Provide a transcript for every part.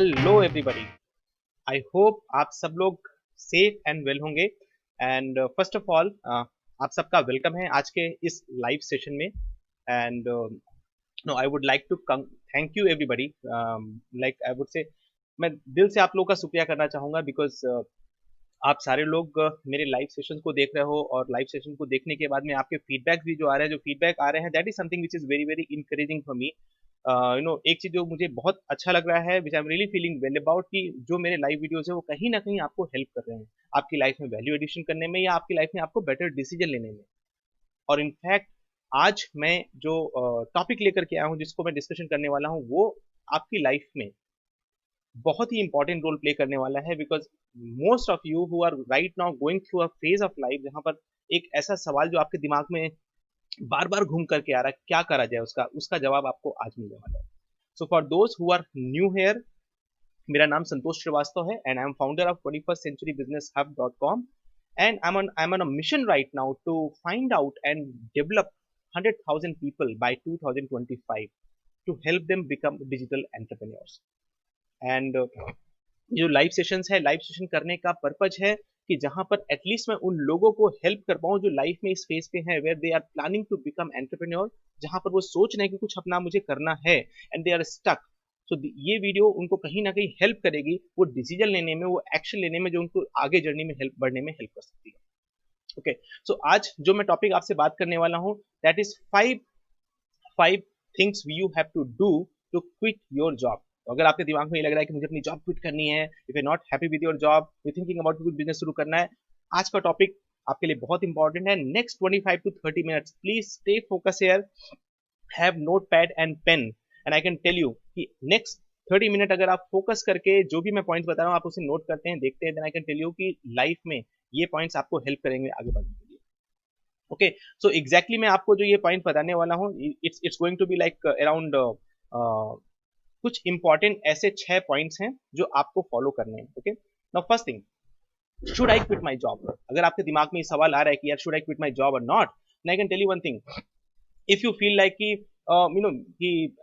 Hello everybody. I hope आप सब लोग सेफ एंड वेल होंगे। एंड फर्स्ट ऑफ ऑल आप सबका वेलकम है आज के इस लाइव सेशन में। And no I would like to thank you everybody. Like I would say मैं दिल से आप लोगों का शुक्रिया करना चाहूँगा बिकॉज आप सारे लोग मेरे लाइव सेशन को देख रहे हो और लाइव सेशन को देखने के बाद में आपके फीडबैक भी जो आ रहे हैं, जो फीडबैक आ रहे हैं, that is something which is very very encouraging for me. एक चीज जो मुझे बहुत अच्छा लग रहा है, which I am really feeling well about, कि जो मेरे लाइव वीडियोस है वो कहीं ना कहीं आपको हेल्प कर रहे हैं आपकी लाइफ में वैल्यू एडिशन करने में या आपकी लाइफ में आपको बेटर डिसीजन लेने में। और इनफैक्ट आज मैं जो टॉपिक लेकर के आया हूँ जिसको मैं डिस्कशन करने वाला हूँ वो आपकी लाइफ में बहुत ही इंपॉर्टेंट रोल प्ले करने वाला है। Because most of you who are right now going through a phase of life जहाँ पर एक ऐसा सवाल जो आपके दिमाग में बार बार घूम करके आ रहा है, क्या करा जाए, उसका उसका जवाब आपको आज मिलने वाला है। So for those who are new here, मेरा नाम संतोष श्रीवास्तव है and I am founder of 21st Century Business Hub.com and I'm on a mission right now to find out and develop 100,000 people by 2025 to help them become digital entrepreneurs. And जो live sessions है, live session करने का purpose है कि जहां पर at least मैं उन लोगों को हेल्प कर पाऊं जो लाइफ में इस फेज पे हैं where they are planning to become entrepreneur, जहां पर वो सोच रहे हैं कि कुछ अपना मुझे करना है एंड दे आर स्टक। सो ये वीडियो उनको कहीं ना कहीं हेल्प करेगी वो डिसीजन लेने में, वो एक्शन लेने में, जो उनको आगे जर्नी में हेल्प बढ़ने में हेल्प कर सकती है। ओके, सो आज जो मैं टॉपिक आपसे बात करने वाला हूँ that is five five things you have to do to quit your job. अगर आपके दिमाग में ये लग रहा है कि मुझे अपनी जॉब क्विट करनी है, if you not happy with your job, you thinking about कुछ बिजनेस शुरू करना है, आज का टॉपिक आपके लिए बहुत इंपॉर्टेंट है। Next 25 to 30 minutes please stay focus here, have note pad and pen and I can tell you कि नेक्स्ट 30 मिनट अगर आप फोकस करके जो भी मैं पॉइंट्स बता रहा हूँ आप उसे नोट करते हैं, देखते हैं, then I can tell you कि लाइफ में ये पॉइंट्स आपको हेल्प करेंगे आगे बढ़ने के लिए। ओके, सो एग्जैक्टली मैं आपको जो ये पॉइंट बताने वाला हूँ, it's going to be like around कुछ इंपॉर्टेंट ऐसे 6 पॉइंट्स हैं जो आपको फॉलो करने हैं। Okay, now first thing, should I quit my job. अगर आपके दिमाग में ये सवाल आ रहा है कि यार should I quit my job और not, I can tell you one thing. If you feel like कि यू नो कि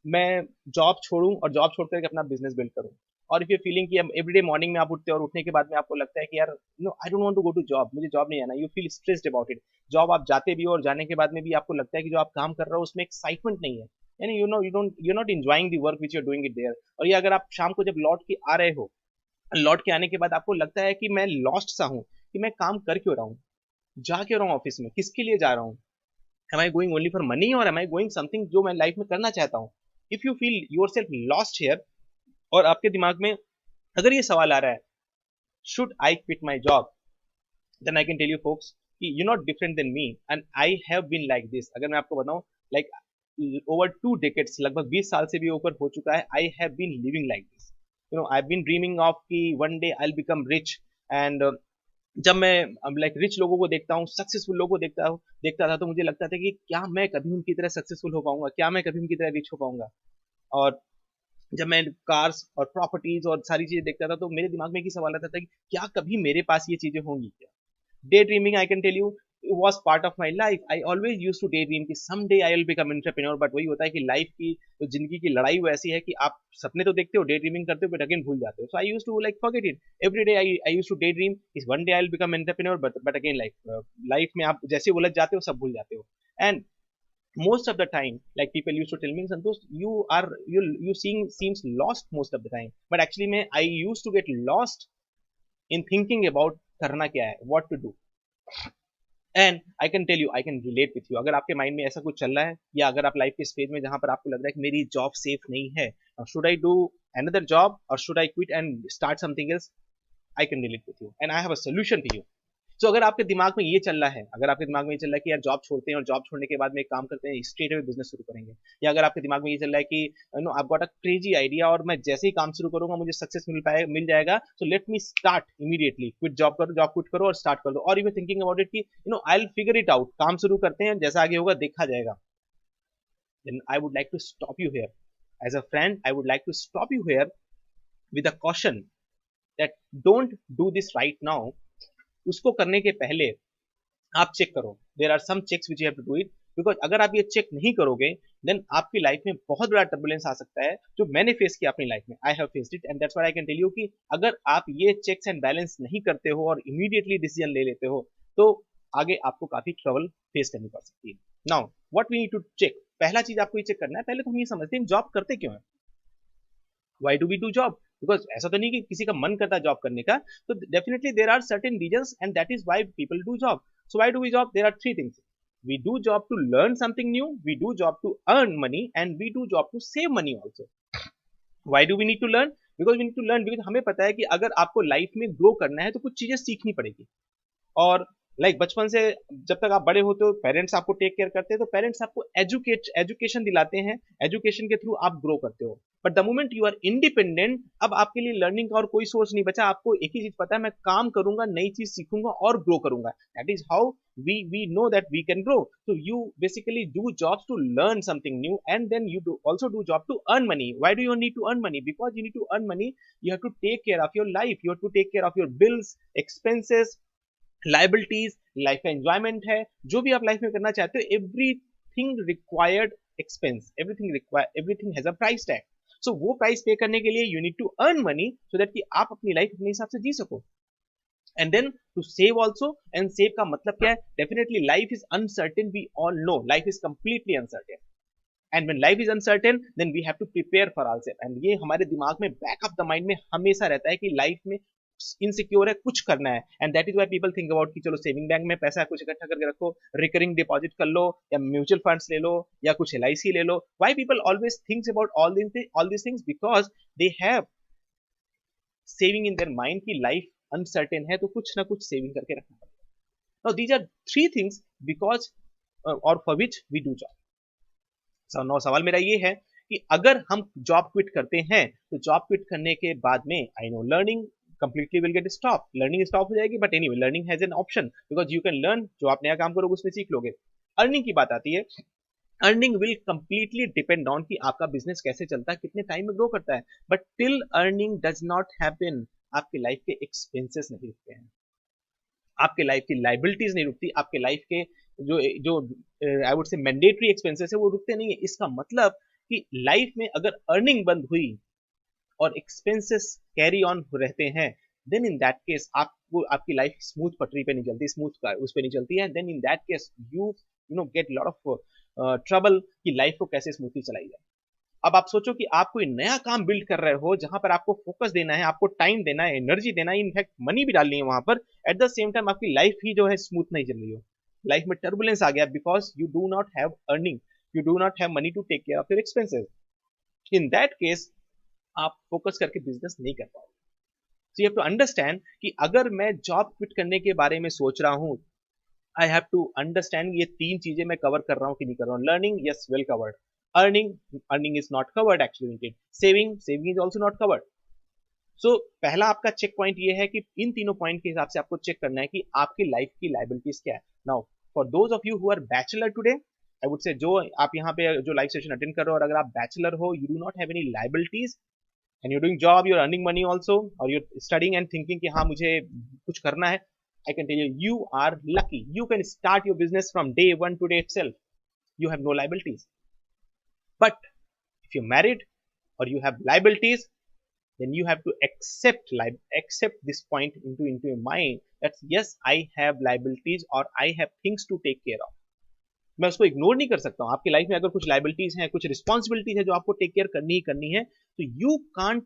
मैं जॉब छोड़ूं और जॉब छोड़ करके अपना बिजनेस बिल्ड करूं, और इफ यू फीलिंग कि एवरीडे मॉर्निंग में आप उठते हैं और उठने के बाद में आपको लगता है कि यार no I don't want to go to job, मुझे जॉब नहीं जाना, you feel stressed about it. Job आप जाते भी हो और जाने के बाद में भी आपको लगता है कि जो आप काम कर रहे हो उसमें एक्साइटमेंट नहीं है, यानी you not enjoying the work which you are doing it there. और ये अगर आप शाम को जब लौट के आ रहे हो, लौट के आने के बाद आपको लगता है कि मैं लॉस्ट सा हूँ, कि मैं काम कर क्यों रहा हूँ, जा क्यों रहा हूँ ऑफिस में, किसके लिए जा रहा हूँ, am I going only for money और एम आई गोइंग समथिंग जो मैं लाइफ में करना चाहता हूँ। If you feel yourself lost here और आपके दिमाग में अगर ये सवाल आ रहा है should I quit my job, then I can tell you folks कि you not different then me and I have been like this. अगर मैं आपको बताऊं, लाइक ओवर 2 decades, लगभग 20 साल से भी ऊपर हो चुका है, I have been living like this. I have been dreaming of कि one day I will become rich. And जब मैं लाइक रिच लोगों को देखता हूँ, सक्सेसफुल लोगों को देखता था, तो मुझे लगता था कि क्या मैं कभी उनकी तरह सक्सेसफुल हो पाऊंगा, क्या मैं कभी उनकी तरह रिच हो पाऊंगा। और जब मैं कार्स और प्रॉपर्टीज और सारी चीजें देखता था तो मेरे दिमाग में एक ही सवाल आता था कि क्या कभी मेरे पास ये चीजें होंगी क्या। Daydreaming, I can tell you, was part of my life. I always used to daydream कि someday I will become entrepreneur, but वही होता है कि लाइफ की तो जिंदगी की लड़ाई वो ऐसी है कि आप सपने तो देखते हो, डे ड्रीमिंग करते हो, बट अगेन भूल जाते हो। So I used to like forget it. Every day I used to daydream is one day I will become entrepreneur, but again like life में आप जैसे उलझ जाते हो सब भूल जाते हो। And most of the time like people used to tell me, Santosh, you seems lost most of the time, but actually मैं I used to get lost in thinking about करना क्या है, what to do। And I can tell you, I can relate with you. अगर आपके mind में ऐसा कुछ चल रहा है या अगर आप लाइफ के स्टेज में जहां पर आपको लग रहा है कि मेरी जॉब सेफ नहीं है, should I do another job और should I quit and start something else, I can relate with you and I have a solution to you. So अगर आपके दिमाग में ये चल रहा है, अगर आपके दिमाग में ये चल रहा है कि यार जॉब छोड़ते हैं और जॉब छोड़ने के बाद में एक काम करते हैं, स्ट्रेट अवे बिजनेस शुरू करेंगे, या अगर आपके दिमाग में ये चल रहा है कि no I got a crazy idea और मैं जैसे ही काम शुरू करूंगा मुझे सक्सेस मिल जाएगा, so let me start immediately, quit job करो, जॉब क्विट करो और स्टार्ट कर दो। और यू थिंकिंग अबाउट इट कि I will figure it out, काम शुरू करते हैं, जैसा आगे होगा देखा जाएगा, then I would like to stop you here as a friend. I would like to stop you here with a caution that don't do this right now. उसको करने के पहले आप चेक करो, there are some checks which you have to do it, because अगर आप ये check नहीं करोगे देन आपकी लाइफ में बहुत बड़ा टर्बुलेंस आ सकता है, जो मैंने फेस किया अपनी लाइफ में। I have faced it, and that's why I can tell you कि अगर आप ये चेक्स एंड बैलेंस नहीं करते हो और इमीडिएटली डिसीजन ले लेते हो, तो आगे आपको काफी ट्रबल फेस करनी पड़ सकती है। Now what we need to check, पहला चीज आपको ये चेक करना है, पहले तो हम ये समझते हैं जॉब करते क्यों है। Why do we do job? बिकॉज ऐसा तो नहीं कि किसी का मन करता है जॉब करने का, तो definitely there are certain reasons and that is why people do job. So why do we job? There are three things. We do job to learn something new, we do job to earn money, and we do job to save money also. Why do we need to learn? Because we need to learn because हमें पता है कि अगर आपको life में grow करना है तो कुछ चीजें सीखनी पड़ेगी। और बचपन से जब तक आप बड़े होते हो, पेरेंट्स आपको टेक केयर करते हैं, तो पेरेंट्स आपको एजुकेशन दिलाते हैं, एजुकेशन के थ्रू आप ग्रो करते हो। But the moment you are independent, अब आपके लिए लर्निंग का और कोई सोर्स नहीं बचा। आपको एक ही चीज पता है, मैं काम करूंगा, नई चीज सीखूंगा और ग्रो करूंगा। That is how we know that we can grow. So you basically do jobs to learn something new, and then you also do job to earn money. Why do you need to earn money? Because you need to earn money, you have to take care of your life, you have to take care of your bills, expenses, liabilities, life का enjoyment है, जो भी आप life में करना चाहते हो, everything required expense, everything has a price tag. So वो प्राइस पे करने के लिए you need to earn money, so that कि आप अपनी लाइफ अपने हिसाब से जी सको। And then to save also, and save का मतलब क्या है? Definitely life is uncertain, we all know life is completely uncertain, and when life is uncertain then we have to prepare for ourself. And ये हमारे दिमाग में, back of the mind में हमेशा रहता है कि लाइफ में इनसिक्योर है, कुछ करना है। And that is why people think about कि चलो सेविंग बैंक में पैसा कुछ इकट्ठा करके रखो, रिकरिंग डिपॉजिट कर लो, या म्यूचुअल फंड्स ले लो, या कुछ LIC ले लो। Why people always thinks about all this things? Because they have saving in their mind कि लाइफ अनसर्टेन है, तो कुछ ना कुछ सेविंग करके रखना पड़ेगा। Now these are three things because और for which we do job. सवाल मेरा ये है कि अगर हम जॉब क्विट करते हैं, तो जॉब क्विट करने के बाद में, I know learning completely will get stop, learning stop हो जाएगी, but anyway learning has an option, because you can learn, जो आप नया काम करोगे उसमें सीख लोगे। अर्निंग की बात आती है, earning will completely depend on कि आपका बिजनेस कैसे चलता है, कितने टाइम में ग्रो करता है। But till earning does not happen, आपके लाइफ के एक्सपेंसेस नहीं रुकते हैं, आपके लाइफ की लाइबिलिटीज नहीं रुकती, आपके लाइफ के जो जो आई वुड से मैंडेटरी एक्सपेंसेस है वो रुकते नहीं है। इसका मतलब कि लाइफ में अगर अर्निंग बंद हुई और एक्सपेंसेस कैरी ऑन रहते हैं, देन इन दैट केस आपको आपकी लाइफ स्मूथ पटरी पे नहीं चलती, स्मूथ उस पे नहीं चलती है। Then in that case you know get lot of trouble कि लाइफ को कैसे स्मूथली चलाई जाए। अब आप सोचो कि आप कोई नया काम बिल्ड कर रहे हो, जहां पर आपको फोकस देना है, आपको टाइम देना है, एनर्जी देना है, इनफैक्ट मनी भी डालनी है वहां पर। एट द सेम टाइम आपकी लाइफ ही जो है स्मूथ नहीं चल रही हो, लाइफ में टर्बुलेंस आ गया, because you do not have earning, you do not have money to take care of your expenses. In that case आप फोकस करके बिजनेस नहीं कर पाओगे। So you have to understand कि अगर मैं जॉब क्विट करने के बारे में सोच रहा हूं, आई हैव टू अंडरस्टैंड ये तीन चीजें मैं कवर कर रहा हूं कि नहीं कर रहा हूं। Learning, yes, well covered. Earning, earning is not covered actually. Saving, saving is also not covered. So पहला आपका चेक पॉइंट ये है कि इन तीनों पॉइंट के हिसाब से आपको चेक करना है कि आपकी लाइफ की लाइबिलिटीज क्या है। Now for those of you who are bachelor today, I would say जो आप यहाँ पे जो लाइव सेशन अटेंड कर रहे हो, और अगर आप बैचलर हो, you do not have any liabilities, and you're doing job, you're earning money also, or you're studying and thinking कि हाँ मुझे कुछ करना है, I can tell you, you are lucky. You can start your business from day one today itself. You have no liabilities. But if you're married or you have liabilities, then you have to accept this point into your mind that yes, I have liabilities or I have things to take care of. मैं उसको ignore नहीं कर सकता हूँ। आपकी life में अगर कुछ लाइबिलिटीज हैं, कुछ रिस्पॉन्सिबिलिटीज है जो आपको टेक केयर करनी ही करनी है, तो यू कांट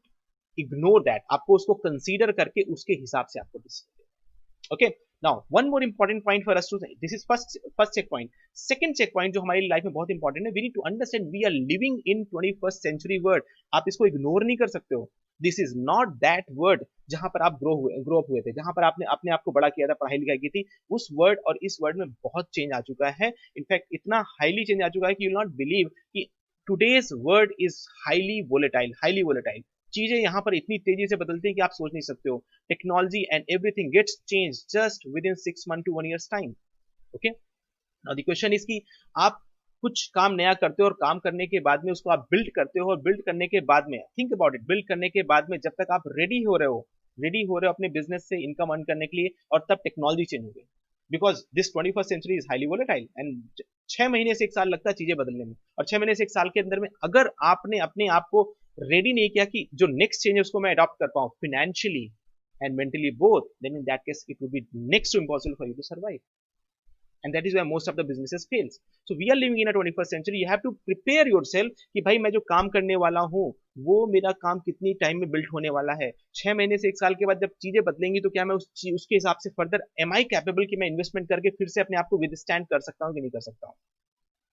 इग्नोर दैट। आपको उसको कंसीडर करके उसके हिसाब से आपको decision. Okay, now one more important point for us too, this is first check point. Second check point जो हमारी लाइफ में बहुत इंपॉर्टेंट है, we need to understand we are living in 21st century world. आप इसको ignore नहीं कर सकते हो। This is not that word जहां पर आप ग्रो अप हुए थे, जहां पर आपने अपने आप को बड़ा किया था, पढ़ाई लिखाई की थी। उस वर्ड और इस वर्ड में बहुत चेंज आ चुका है। इनफैक्ट इतना हाईली चेंज आ चुका है कि यू विल नॉट बिलीव कि today's word is highly volatile. चीजें यहाँ पर इतनी तेजी से बदलती है कि आप सोच नहीं सकते हो। Technology and everything gets change just within 6 months to 1 year's time. Okay, now the question is कि आप कुछ काम नया करते हो और काम करने के बाद में उसको आप बिल्ड करते हो, और बिल्ड करने के बाद में, थिंक अबाउट इट, बिल्ड करने के बाद में जब तक आप रेडी हो रहे हो अपने बिजनेस से इनकम अर्न करने के लिए, और तब टेक्नोलॉजी चेंज हो गई। Because this 21st century is highly volatile, and 6 महीने से 1 साल लगता है चीजें बदलने में, और 6 महीने से 1 साल के अंदर में अगर आपने अपने आप को रेडी नहीं किया कि जो नेक्स्ट चेंज है उसको मैं अडॉप्ट कर पाऊं financially and mentally both, then in that case it would be next to impossible for you to survive. And that is where most of the businesses fails. So we are living in a 21st century. You have to prepare yourself कि भाई मैं जो काम करने वाला हूँ वो मेरा काम कितनी टाइम में बिल्ड होने वाला है, 6 महीने से 1 साल के बाद जब चीजें बदलेंगी तो क्या मैं उसके हिसाब से फर्दर एम आई कैपेबल कि मैं इन्वेस्टमेंट करके फिर से अपने आप को विदस्टैंड कर सकता हूँ कि नहीं कर सकता हूँ.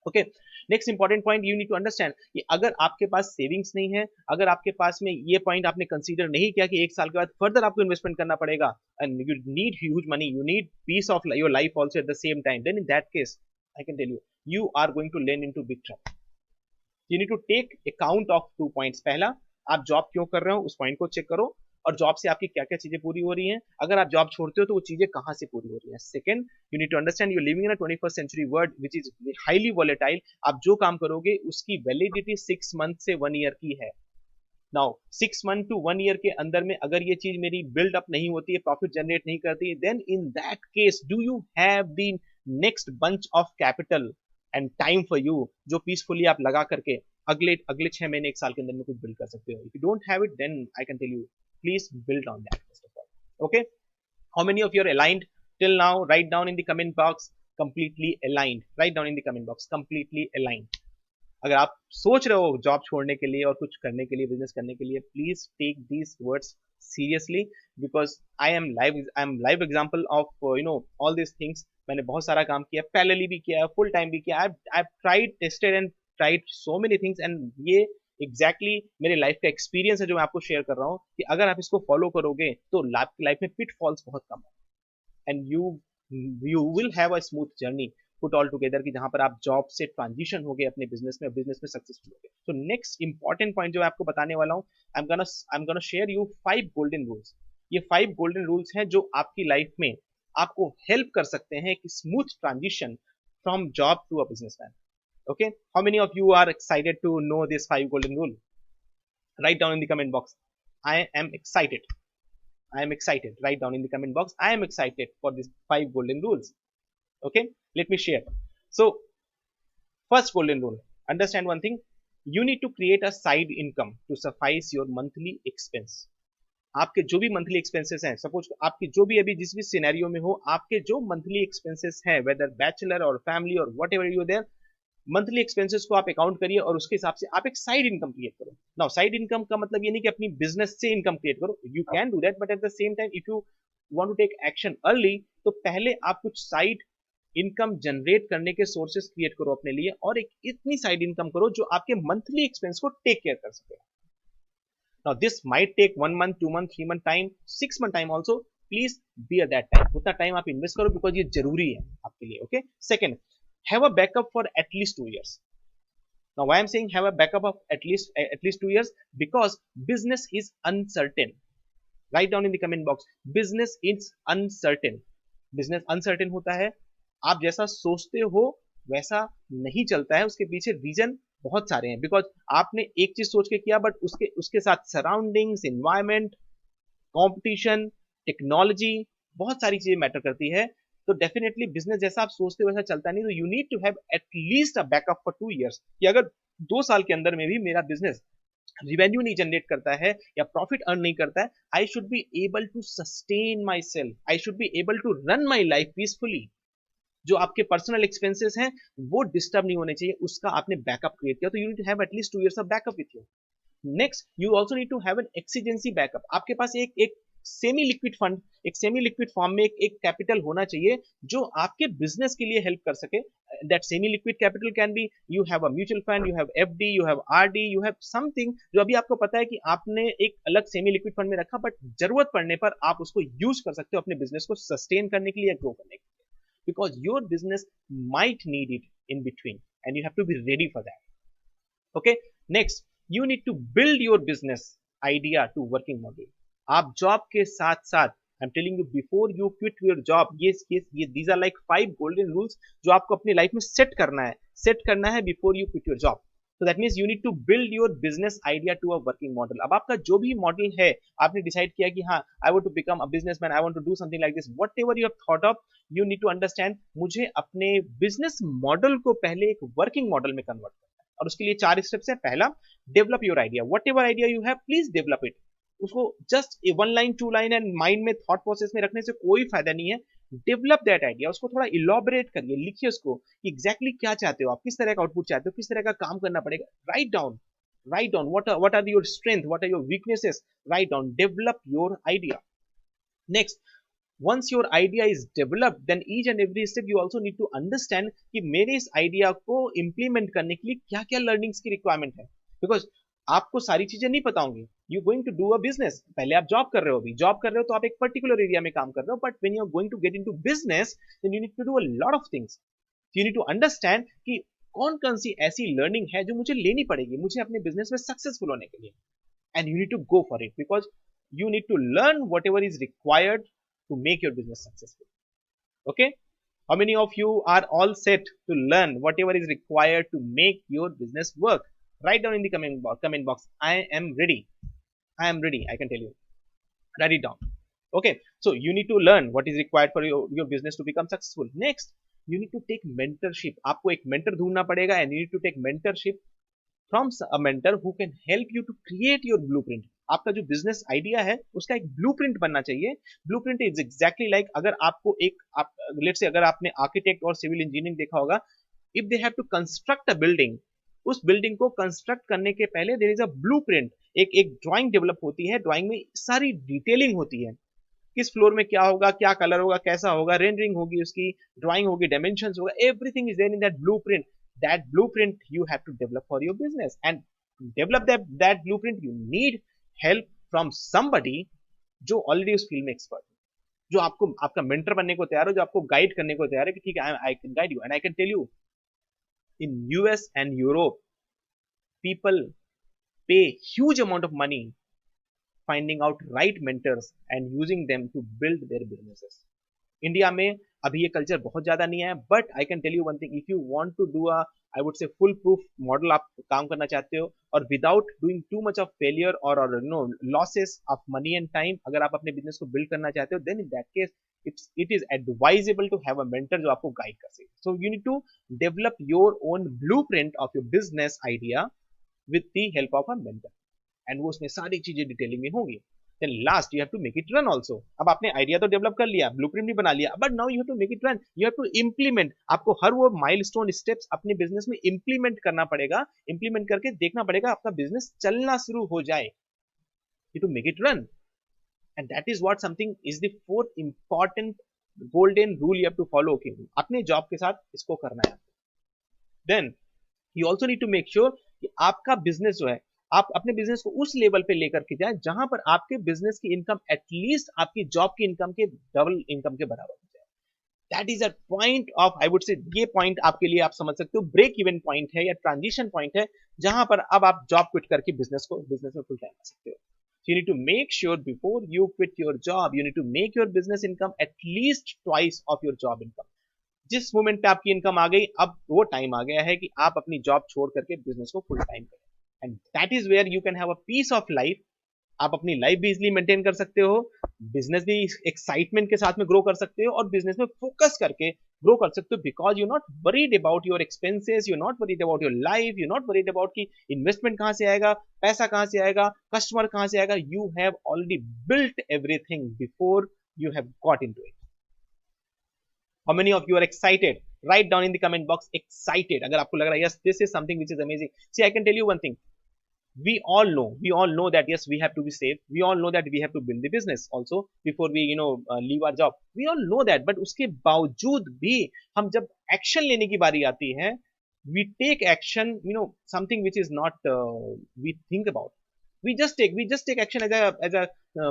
Okay, next important point you need to understand कि अगर आपके पास सेविंग्स नहीं है, अगर आपके पास में ये पॉइंट आपने कंसीडर नहीं किया कि 1 साल के बाद फर्दर आपको इन्वेस्टमेंट करना पड़ेगा and you need huge money, you need peace of your life also at the same time, then in that case I can tell you you are going to land into big trouble. You need to take account of 2 points. पहला, आप job क्यों कर रहे हो उस point को check करो, और जॉब से आपकी क्या क्या चीजें पूरी हो रही हैं, अगर आप जॉब छोड़ते हो तो वो चीजें कहां से पूरी हो रही हैं. Second, you need to understand you living in a 21st century world which is highly volatile. आप जो काम करोगे उसकी वैलिडिटी 6 मंथ से 1 ईयर की है. नाउ 6 मंथ टू 1 ईयर के अंदर में अगर ये चीज मेरी बिल्ड अप नहीं होती है, प्रॉफिट जनरेट नहीं करती है, then in that case do you have the next bunch of capital and time for you जो पीसफुली आप लगा करके अगले अगले 6 महीने 1 साल के अंदर में कुछ बिल्ड कर सकते हो. If you don't have it then I can tell you please build on that first of all. Okay, how many of you are aligned till now? Write down in the comment box completely aligned. Write down in the comment box completely aligned. अगर आप सोच रहे हो job छोड़ने के लिए और कुछ करने के लिए, बिजनेस करने के लिए, please take these words seriously because I am live example of you know all this things. मैंने बहुत सारा काम किया, पैरेलली भी किया, फुल टाइम भी किया. I tried, tested and tried so many things and ये एग्जैक्टली मेरे लाइफ का एक्सपीरियंस है जो मैं आपको शेयर कर रहा हूँ कि अगर आप इसको फॉलो करोगे तो आपकी लाइफ में पिटफॉल्स बहुत कम है and you will have a smooth journey put all together कि जहां पर आप जॉब से ट्रांजिशन हो गए अपने बिजनेस में, बिजनेस में सक्सेसफुल हो गए. तो नेक्स्ट इंपॉर्टेंट पॉइंट जो मैं आपको बताने वाला हूँ, I am gonna share you 5 golden rules. ये 5 गोल्डन रूल्स हैं जो आपकी लाइफ में आपको हेल्प कर सकते हैं कि smooth transition from job to a businessman. Okay, how many of you are excited to know this 5 golden rule? Write down in the comment box. I am excited. I am excited. Write down in the comment box. I am excited for these 5 golden rules. Okay, let me share. So, first golden rule. Understand one thing. You need to create a side income to suffice your monthly expense. आपके जो भी monthly expenses हैं, suppose आपकी जो भी अभी जिस भी सिनेरियो में हो, आपके जो मंथली एक्सपेंसेस हैं, वेदर बैचलर और फैमिली और whatever you there, monthly expenses को आप अकाउंट करिए और उसके हिसाब से आप एक साइड इनकम क्रिएट करो. नाउ साइड इनकम का मतलब ये नहीं कि अपनी बिजनेस से इनकम क्रिएट करो, you can do that, but at the same time if you want to take action early तो पहले आप कुछ साइड इनकम जनरेट करने के सोर्सेस क्रिएट करो अपने लिए और एक इतनी साइड इनकम करो जो आपके मंथली एक्सपेंस को टेक केयर कर सके. Now this might take 1 month 2 month 3 month time, 6 month time also. Please be at that time, उतना टाइम आप इन्वेस्ट करो बिकॉज ये जरूरी है आपके लिए. Okay, second, have a backup for at least 2 years. Now why I'm saying have a backup of at least 2 years, because business is uncertain. Write down in the comment box, business is uncertain. Business uncertain होता है, आप जैसा सोचते हो वैसा नहीं चलता है, उसके पीछे रीजन बहुत सारे हैं. बिकॉज आपने एक चीज सोच के किया बट उसके साथ सराउंडिंग्स, एनवायरमेंट, कंपटीशन, टेक्नोलॉजी, बहुत सारी चीजें मैटर करती है. तो डेफिनेटली बिजनेस जैसा आप सोचते हो वैसा चलता नहीं. तो you need to have at least a backup for 2 years कि अगर 2 साल के अंदर में भी मेरा बिजनेस रिवेन्यू नहीं जनरेट करता है या प्रॉफिट अर्न नहीं करता है, I should be able to sustain myself, I should be able to run my life peacefully. जो आपके पर्सनल एक्सपेंसेस हैं वो डिस्टर्ब नहीं होने चाहिए, उसका आपने बैकअप क्रिएट किया. तो you need to have at least 2 years of backup with you. Next, you also need to have an exigency backup. आपके पास एक सेमी लिक्विड फंड, एक सेमी लिक्विड फॉर्म में एक कैपिटल होना चाहिए जो आपके बिजनेस के लिए हेल्प कर सके. That semi liquid capital can be you have a mutual fund, you have FD, you have RD, you have something जो अभी आपको पता है कि आपने एक अलग सेमी लिक्विड फंड में रखा, बट जरूरत पड़ने पर आप उसको यूज कर सकते हो अपने बिजनेस को सस्टेन करने के लिए या ग्रो करने के लिए. Because your business might need it in between and you have to be ready for that. Okay, next, you need to build your business idea to working model. आप job के साथ साथ, I am telling you, before you quit your job, ये these are like 5 golden rules जो आपको अपनी life में set करना है before you quit your job. So that means you need to build your business idea to a working model. अब आपका जो भी मॉडल है, आपने डिसाइड किया कि हाँ I want to become a businessman, I want to do something like this, whatever you have thought of, you need to understand मुझे अपने बिजनेस मॉडल को पहले एक वर्किंग मॉडल में कन्वर्ट करना है। और उसके लिए 4 स्टेप्स है। पहला, develop your idea, whatever idea you have please develop it. उसको just 1 line 2 line and mind में थॉट प्रोसेस में रखने से कोई फायदा नहीं है। डेवलप दैट आइडिया, उसको थोड़ा इलॉबरेट करिए, लिखिए उसको कि एग्जैक्टली क्या चाहते हो आप, किस तरह का आउटपुट चाहते हो, किस तरह का काम करना पड़ेगा। Write down what are your strength, what are your weaknesses, write down, develop your idea. Next, once your idea is developed, then each and every step you also need to understand कि मेरे इस idea को implement करने के लिए क्या क्या learnings की रिक्वायरमेंट है। बिकॉज आपको सारी चीजें नहीं पता होंगी। You going to do a business, पहले आप जॉब कर रहे हो, अभी जॉब कर रहे हो तो आप एक पर्टिकुलर एरिया में काम कर रहे हो, but when you are going to get into business then you need to do a lot of things. You need to understand कि कौन कौन सी ऐसी लर्निंग है जो मुझे लेनी पड़ेगी मुझे अपने बिजनेस में सक्सेसफुल होने के लिए। And you need to go for it because you need to learn whatever is required to make your business successful. Okay, how many of you are all set to learn whatever is required to make your business work? Write down in the comment box, I am ready, I am ready, I can tell you, write it down. Okay, so you need to learn what is required for your business to become successful. Next, you need to take mentorship, आपको एक mentor ढूंढना पड़ेगा and you need to take mentorship from a mentor who can help you to create your blueprint. आपका जो business idea है उसका एक blueprint बनना चाहिए। ब्लूप्रिंट इज एग्जैक्टली लाइक, अगर आपको एक लेट्स से अगर आपने आर्किटेक्ट और सिविल इंजीनियरिंग देखा होगा, if they have to construct a building, उस बिल्डिंग को कंस्ट्रक्ट करने के पहले देयर इज अ ब्लूप्रिंट, एक ड्राइंग डेवलप होती है, ड्राइंग में सारी डिटेलिंग होती है, किस फ्लोर में क्या होगा, क्या कलर होगा, कैसा होगा, रेंडरिंग होगी, उसकी ड्राइंग होगी, डायमेंशंस होगा, everything is there in that blueprint. That blueprint you have to develop for your business, and to develop that blueprint you need help from somebody जो ऑलरेडी उस फील्ड में एक्सपर्ट है, जो आपको आपका मेंटर बनने को तैयार हो, जो आपको गाइड करने को तैयार है कि ठीक है I can guide you and I can tell you in US and Europe people pay huge amount of money finding out right mentors and using them to build their businesses. India में अभी ये culture बहुत ज्यादा नहीं है, but I can tell you one thing, if you want to do a I would say full proof model, आप काम करना चाहते हो और without doing too much of failure और no losses of money and time, अगर आप अपने बिजनेस को बिल्ड करना चाहते हो, then in that case it is advisable to have a mentor जो आपको गाइड कर सके. So you need to develop your own blueprint of your business idea with the help of a mentor, and वो उसमें सारी चीजें detailing में होंगी. Then last you have to make it run also. अब आपने आइडिया तो डेवलप कर लिया, ब्लूप्रिंट भी बना लिया, but now you have to make it run, you have to implement. आपको हर वो माइलस्टोन स्टेप्स अपने बिजनेस में इम्प्लीमेंट करना पड़ेगा, इम्प्लीमेंट करके देखना पड़ेगा आपका बिजनेस चलना शुरू हो जाए. You to make it run, and that is what something is the fourth important golden rule you have to follow. Okay, अपने जॉब के साथ इसको करना है. Then you also need to make sure कि आपका बिजनेस जो है, आप अपने बिजनेस को उस लेवल पे लेकर के जाए जहां पर आपके बिजनेस की इनकम एटलीस्ट आपकी जॉब की इनकम के डबल इनकम के बराबर हो जाए. That is a point of, I would से ये पॉइंट आपके लिए आप समझ सकते हो ब्रेक इवन पॉइंट है या ट्रांजिशन पॉइंट है, जहां पर अब आप जॉब क्विट करके बिजनेस में फुल टाइम आ सकते हो. So you need to make sure before you quit your job, you need to make your business income at least twice of your job income. जिस मोमेंट पे आपकी income आ गई, अब वो टाइम आ गया है कि आप अपनी जॉब छोड़ करके बिजनेस को फुल टाइम करें. And that is where you can have a piece of life. आप अपनी लाइफ भी इजिली मेंटेन कर सकते हो, बिजनेस भी एक्साइटमेंट के साथ में ग्रो कर सकते हो और बिजनेस में फोकस करके ग्रो कर सकते हो, because you not worried about your expenses, you not worried about your life, you not worried about कि इन्वेस्टमेंट कहां से आएगा, पैसा कहां से आएगा, कस्टमर कहां से आएगा. You have already built everything before you have got into it. How many of you are excited? Write down in the comment box excited. अगर आपको लग रहा है yes this is something which is amazing. See, I can tell you one thing. We all know that yes we have to be safe. We all know that we have to build the business also before we leave our job. We all know that, but उसके बावजूद भी हम जब action लेने की बारी आती है, we take action, something which is not we think about. We just take action as a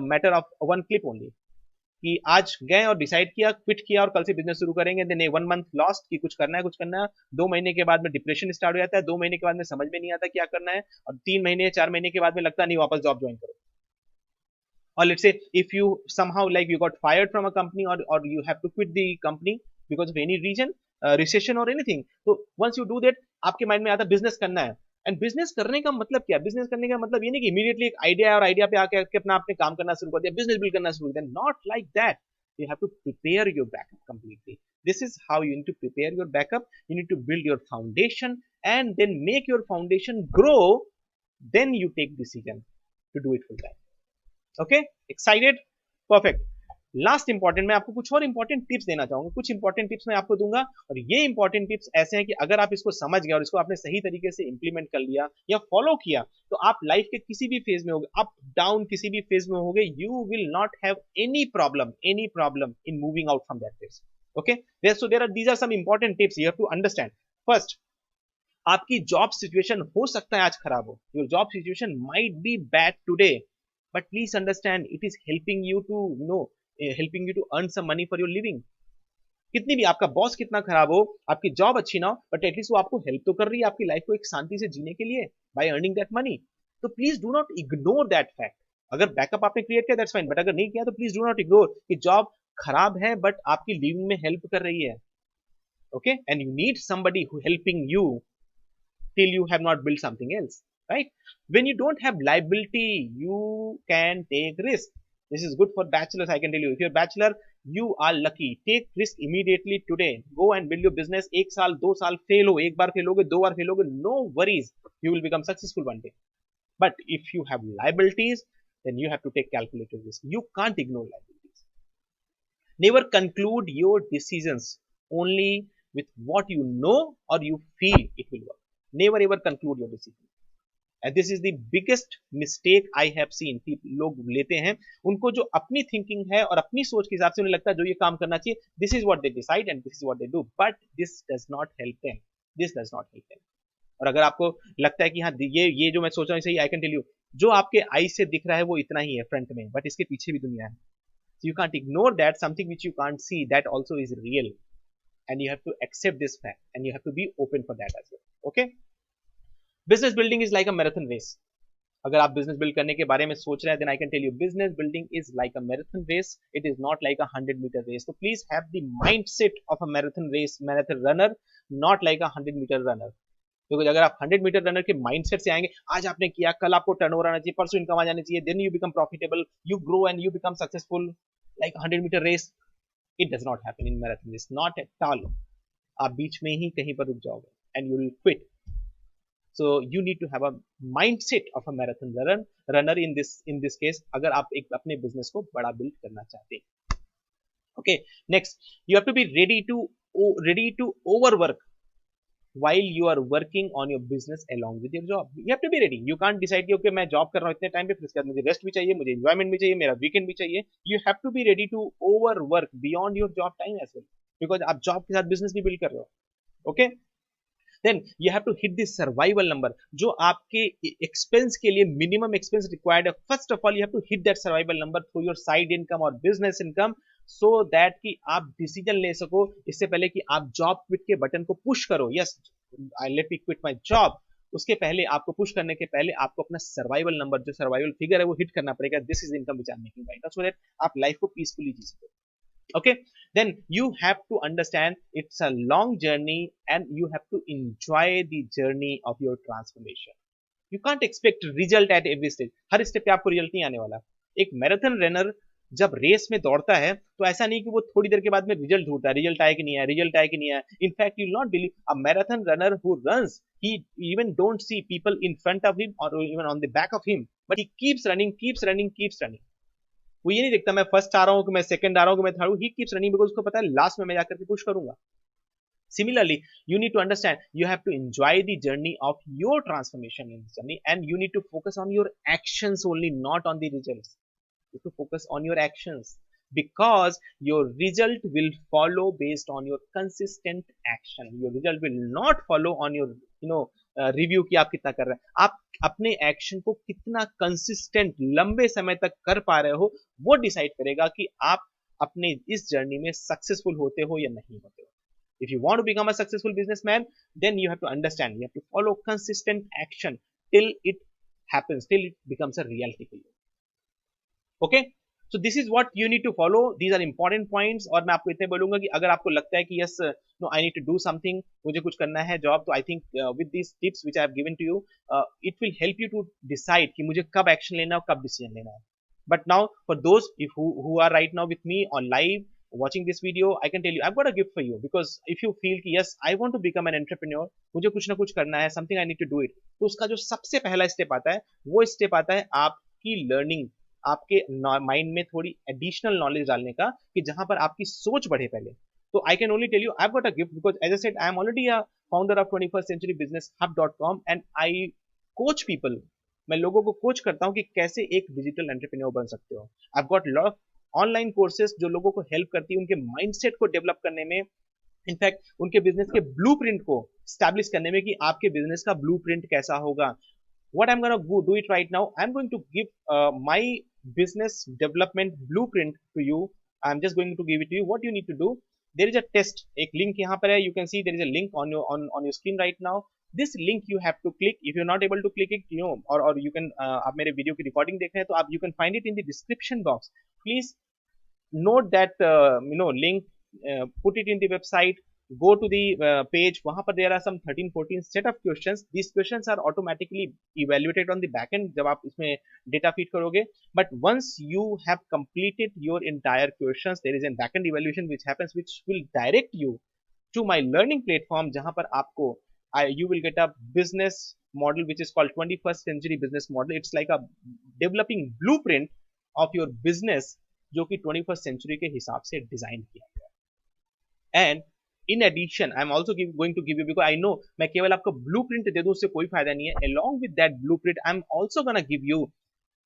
matter of one clip only. कि आज गए और डिसाइड किया, क्विट किया और कल से बिजनेस शुरू करेंगे. देन 1 मंथ लॉस्ट कि कुछ करना है. 2 महीने के बाद में डिप्रेशन स्टार्ट हो जाता है, 2 महीने के बाद में समझ में नहीं आता क्या करना है, और 3 महीने 4 महीने के बाद में लगता नहीं वापस जॉब ज्वाइन करो. और let's say if you somehow like you got fired from a company or you have to quit the company because of any reason, recession or anything, so once you do that आपके mind में आता business करना है. And business करने का मतलब क्या, business करने का मतलब ये नहीं कि इमीडिएटली एक आइडिया है और आइडिया पे आके अपना आपने काम करना शुरू कर दिया, बिजनेस बिल्ड करना शुरू कर दिया, not like that. You have to prepare your backup completely. This is how you need to prepare your backup. You need to build your foundation and then make your foundation grow. Then you take decision to do it full time. Okay, excited? Perfect. Last important, मैं आपको कुछ और important tips देना चाहूंगा, कुछ important tips मैं आपको दूंगा, और ये इंपॉर्टेंट टिप्स ऐसे हैं कि अगर आप इसको समझ गए और इसको आपने सही तरीके से इंप्लीमेंट कर लिया या फॉलो किया, तो आप लाइफ के किसी भी फेज में होगे, अप डाउन किसी भी फेज में होगे, you will not have any problem in moving out from that phase. Okay, so there are these are some important tips you have to understand. First, आपकी जॉब सिचुएशन हो सकता है आज खराब हो, your job situation might be bad today, but please understand it is helping you to helping you to earn some money for your living. कितनी भी आपका बॉस कितना खराब हो, आपकी जॉब अच्छी ना हो, बट एटलीस्ट वो आपको हेल्प तो कर रही है आपकी लाइफ को एक शांति से जीने के लिए बाय अर्निंग दैट मनी. तो please do not ignore that fact. अगर बैकअप आपने क्रिएट किया दैट्स फाइन, बट अगर नहीं किया तो प्लीज डू नॉट इग्नोर कि जॉब खराब है बट आपकी लिविंग में हेल्प कर रही है. Okay, and you need somebody who helping you till you have not built something else, right? When you don't have liability, you can take risk. This is good for bachelors, I can tell you. If you're a bachelor, you are lucky. Take risk immediately today. Go and build your business. 1 साल 2 साल fail हो, एक बार fail होगे, 2 बार fail होगे, no worries, you will become successful one day. But if you have liabilities, then you have to take calculated risk. You can't ignore liabilities. Never conclude your decisions only with what you know or you feel it will work. Never ever conclude your decision. And this is the biggest mistake I have seen. लोग लेते हैं, उनको जो अपनी thinking है और अपनी सोच के हिसाब से उन्हें लगता है जो ये काम करना चाहिए, this is what they decide and this is what they do, but this does not help them. This does not help them. और अगर आपको लगता है कि हाँ ये जो मैं सोच रहा हूँ सही, I can tell you, जो आपके आई से दिख रहा है वो इतना ही है फ्रंट में, बट इसके पीछे भी दुनिया है. So you can't ignore that. Something which you can't see, that also is real, and you have to accept this fact and you have to be open for that as well. Okay. Business building is like a marathon race. अगर आप business build करने के बारे में सोच रहे हैं, then I can tell you business building is like a marathon race. It is not like a 100-meter race. तो please have the mindset of a marathon race, marathon runner, not like a 100-meter runner. क्योंकि अगर आप 100-meter runner के mindset से आएंगे, आज आपने किया, कल आपको टर्नओवर आना चाहिए, परसों इनकम आ जानी चाहिए, then you become profitable, you grow and you become successful like 100-meter race, it does not happen in marathon race, not at all. आप बीच में ही कहीं पर रुक जाओगे and you will quit. So you need to have a mindset of a marathon runner in this case, अगर आप एक अपने बिजनेस को बड़ा बिल्ड करना चाहते हैं. Okay, next you have to be ready to overwork while you are working on your business along with your job. You have to be ready. You can't decide कि okay मैं job कर रहा हूँ इतने time पे, फिर उसके बाद मुझे रेस्ट भी चाहिए, मुझे एंजॉयमेंट भी चाहिए, मेरा वीकेंड भी चाहिए. You have to be ready to overwork beyond your job time as well, because आप जॉब के साथ बिजनेस भी बिल्ड कर रहे हो. Okay, then you have to hit the survival number, जो आपके एक्सपेंस के लिए मिनिमम एक्सपेंस रिक्वायर्ड है. First of all you have to hit that survival number through your side income और बिजनेस इनकम, सो दैट कि आप decision ले सको इससे पहले कि आप जॉब क्विट के बटन को पुश करो. Yes, I let me quit my job. उसके पहले आपको पुश करने के पहले आपको अपना सर्वाइवल नंबर, जो सर्वाइवल फिगर है, वो हिट करना पड़ेगा. This is income which I am making right now, so that आप लाइफ को पीसफुली जी सको. Okay, then you have to understand it's a long journey and you have to enjoy the journey of your transformation. You can't expect result at every stage. Her step पे आपको result नहीं आने वाला. एक marathon runner जब race में दौड़ता है तो ऐसा नहीं कि वो थोड़ी देर के बाद में रिजल्ट ढूंढता है, रिजल्ट आए कि नहीं आया, रिजल्ट आए कि नहीं आया. In fact you will not believe, a marathon runner who runs, he even don't see people in front of him or even on the back of him, but he keeps running. वो ये नहीं देखता मैं first आ रहा हूँ कि मैं second आ रहा हूँ कि मैं थर्ड हूँ. ही कीप्स रनिंग बिकॉज उसको पता है लास्ट में मैं जाकर के पुश करूंगा. Similarly, you need to understand you have to enjoy the journey of your transformation in this journey, and you need to focus on your actions only, not on the results. You have to focus on your actions, because your result will follow based on your consistent action. Your result will not follow on your review कि आप कितना कर रहे हैं. आप अपने action को कितना कंसिस्टेंट लंबे समय तक कर पा रहे हो, वो डिसाइड करेगा कि आप अपने इस जर्नी में सक्सेसफुल होते हो या नहीं होते हो. If you want to become a successful businessman, then you have to understand, you have to follow consistent action till it happens, till it becomes a reality for you. Okay, so this is what you need to follow, these are important points. और मैं आपको इतने बोलूंगा कि अगर आपको लगता है कि yes no I need to do something, मुझे कुछ करना है जॉब, तो I think with these tips which I have given to you, it will help you to decide कि मुझे कब एक्शन लेना है और कब डिसीजन लेना है। But now, for those if who are right now with me on live watching this video, I can tell you I've got a gift for you, because if you feel कि yes I want to become an entrepreneur, मुझे कुछ ना कुछ करना है, something I need to do it, तो उसका जो सबसे पहला स्टेप आता है वो स्टेप आता है आपकी लर्निंग, आपके माइंड में थोड़ी एडिशनल नॉलेज डालने का, कि जहां पर आपकी सोच बढ़े पहले। तो I can only tell you I have got a gift, because as I said I am already a founder of 21st Century Business Hub.com and I coach people, मैं लोगों को कोच करता हूँ कि कैसे एक डिजिटल एंटरप्रेन्योर बन सकते हो। I got lot of online courses जो लोगों को हेल्प करती है उनके माइंडसेट को डेवलप करने में, इनफैक्ट उनके बिजनेस के ब्लूप्रिंट को स्टैब्लिश करने में कि आपके बिजनेस का ब्लूप्रिंट कैसा होगा। what I'm going to do it right now, I'm going to give my business development blueprint to you. I'm just going to give it to you. What you need to do, there is a test, एक link यहाँ पर है, you can see there is a link on your on your screen right now. This link you have to click. If you're not able to click it, you know, or you can आप मेरे video की recording देख रहे हैं तो आप you can find it in the description box. Please note that link, put it in the website, go to the page, वहां पर there are some 13-14 set of questions. These questions are automatically evaluated on the backend जब आप इसमें data feed करोगे, but once you have completed your entire questions, there is a backend evaluation which happens, which will direct you to my learning platform, जहां पर आपको you will get a business model which is called 21st Century Business Model. It's like a developing blueprint of your business जो कि 21st century के हिसाब से design किया गया है। And in addition I am also going to give you, because I know मैं केवल आपको ब्लू प्रिंट दे दूं उससे कोई फायदा नहीं है, along with that blue print I am also gonna give you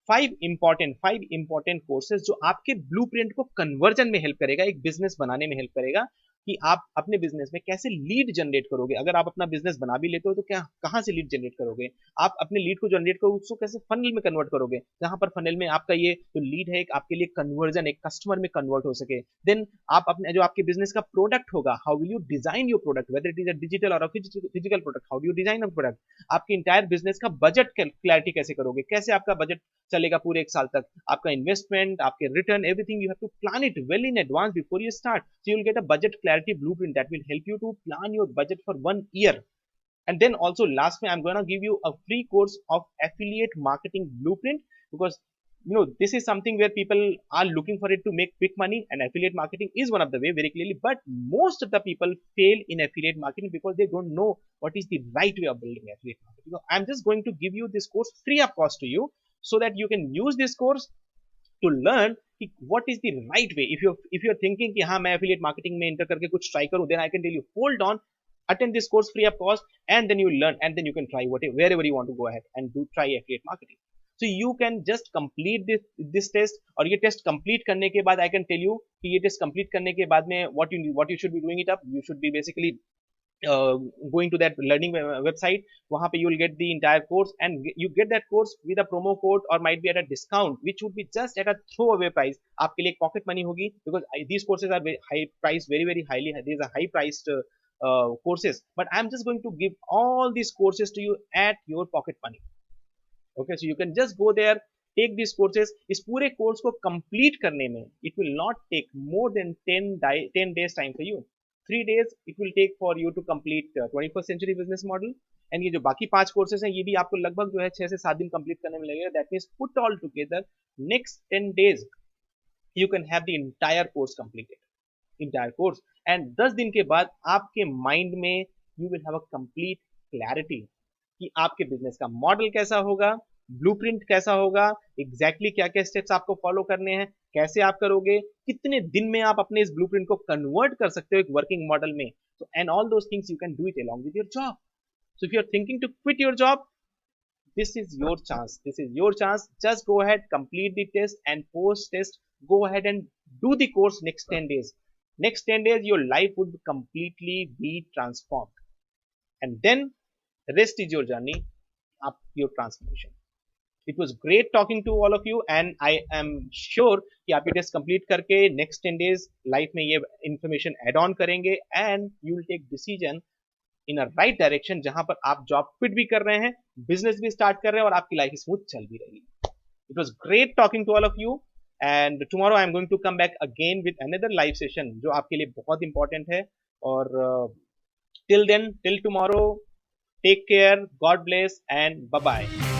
five important courses जो आपके ब्लूप्रिंट को कन्वर्जन में हेल्प करेगा, एक बिजनेस बनाने में हेल्प करेगा, कि आप अपने बिजनेस में कैसे लीड जनरेट करोगे। अगर आप अपना बिजनेस बना भी लेते हो तो क्या कहां से लीड जनरेट करोगे, आप अपने लीड को जनरेट करोगे उसको कैसे फनल में कन्वर्ट करोगे, जहां पर फनल में आपका ये जो लीड है एक आपके लिए कन्वर्जन, एक कस्टमर में कन्वर्ट हो सके। देन आप अपने जो आपके बिजनेस का प्रोडक्ट होगा, how will you design your product, whether it is a digital और physical product, how do you design a product. आपके इंटायर बिजनेस का बजट क्लैरिटी कैसे करोगे, कैसे आपका बजट चलेगा पूरे एक साल तक, आपका इन्वेस्टमेंट, आपके return, everything you have to plan it well in advance before you start, so you will get a budget clarity blueprint that will help you to plan your budget for 1 year. And then also last में I'm going to give you a free course of affiliate marketing blueprint, because this is something where people are looking for it to make quick money, and affiliate marketing is one of the way, very clearly, but most of the people fail in affiliate marketing because they don't know what is the right way of building affiliate marketing. So I'm just going to give you this course free of cost to you, so that you can use this course to learn what is the right way. If you're thinking कि हाँ मैं affiliate marketing में enter करके कुछ try करूँ, then I can tell you hold on, attend this course free of cost, and then you will learn, and then you can try whatever wherever you want to go ahead and do try affiliate marketing. So you can just complete this test, और ये test complete करने के बाद I can tell you कि ये test complete करने के बाद में what you should be doing it up, you should be basically going to that learning website, वहां पे you will get the entire course, and you get that course with a promo code or might be at a discount which would be just at a throwaway price, आपके लिए pocket money होगी, because these courses are very high priced, very highly, these are high priced courses, but I'm just going to give all these courses to you at your pocket money. Okay, so you can just go there, take these courses. इस पूरे course को complete करने में it will not take more than 10 days time for you. 3 days it will take for you to complete 21st Century Business Model, and ये जो बाकी 5 courses हैं ये भी आपको लगभग जो है 6 से 7 दिन कंप्लीट करने में लगेगा. That means put all together next 10 days you can have the entire course completed, entire course, and 10 दिन के बाद आपके माइंड में you will have a complete clarity कि आपके बिजनेस का मॉडल कैसा होगा, ब्लूप्रिंट कैसा होगा, एग्जैक्टली क्या क्या स्टेप्स आपको फॉलो करने हैं, कैसे आप करोगे, कितने दिन में आप अपने इस ब्लूप्रिंट को कन्वर्ट कर सकते हो एक वर्किंग मॉडल में. So and all those things you can do it along with your job. So if you are thinking to quit your job, this is your chance, this is your chance. Just go ahead, complete the test, and post test go ahead and do the course next 10 days. Next 10 days your life would completely be transformed, and then the rest is your journey up your transformation. It was great talking to all of you, and I am sure कि आप ये test complete करके next 10 days life में ये information add on करेंगे, and you will take decision in a right direction जहां पर आप जॉब क्विट भी कर रहे हैं, बिजनेस भी स्टार्ट कर रहे हैं, और आपकी लाइफ स्मूथ चल भी रही है. It was great talking to all of you. And tomorrow I am going to come back again with another live session जो आपके लिए बहुत इंपॉर्टेंट है। और till then, till tomorrow, take care, God bless and bye bye.